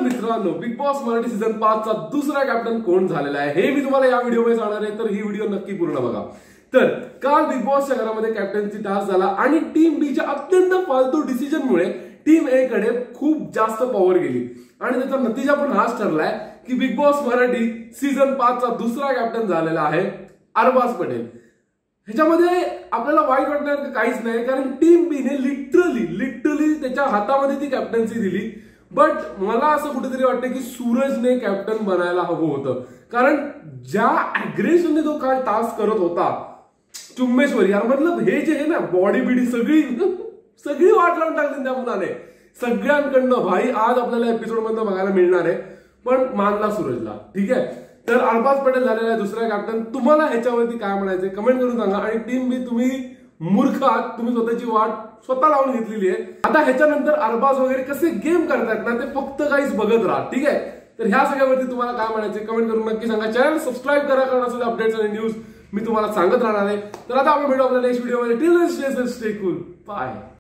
मित्रांनो, big boss Marathi season 5 चा दुसरा कॅप्टन कोण झालेला आहे हे मी तुम्हाला या व्हिडिओमध्ये सांगणार आहे, तर ही व्हिडिओ नक्की पूर्ण बघा। तर काल बिग बॉसच्या घरामध्ये कॅप्टन्सी टास्क झाला आणि टीम बी च्या अत्यंत फालतू डिसिजनमुळे टीम ए कडे खूप जास्त पॉवर गेली आणि त्याचा नतीजा पण हाच ठरलाय की बिग बॉस मराठी सीझन 5 चा दुसरा कॅप्टन झालेला आहे अरबाज पटेल। ह्याच्यामध्ये आपल्याला वाईट वाटणार काहीच नाही, कारण टीम बी ने लिटरली त्याच्या हातामध्ये ती कॅप्टन्सी दिली। बट मला असं कुठेतरी वाटतं की सूरजने कॅप्टन बनायला हवं होतं, कारण ज्या अग्रेशनने तो काल टास्क करत होता चुम्मेश्वरी यार, मतलब हे जे आहे ना बॉडी बिडी सगळी वाट लावून टाकली त्या मुलाने सगळ्यांकडनं। भाई आज आपल्याला एपिसोड मधनं बघायला मिळणार आहे, पण मानला सूरजला, ठीक आहे। तर अरबाज पटेल झालेला आहे दुसरा कॅप्टन। तुम्हाला ह्याच्यावरती काय म्हणायचं कमेंट करून सांगा। आणि टीम बी तुम्ही मूर्ख आहात, तुम्ही स्वतःची वाट स्वतः लावून घेतलेली आहे। आता ह्याच्यानंतर अरबाज वगैरे कसे गेम करतात ना ते फक्त काहीच बघत राहा, ठीक आहे। तर ह्या सगळ्यावरती तुम्हाला काय म्हणायचं कमेंट करून नक्की सांगा। चॅनल सबस्क्राईब करा, कारण असं अपडेट्स आणि न्यूज मी तुम्हाला सांगत राहणार आहे। तर आता आपण भेटू आपल्या नेक्स्ट व्हिडिओमध्ये। Till then stay cool, bye.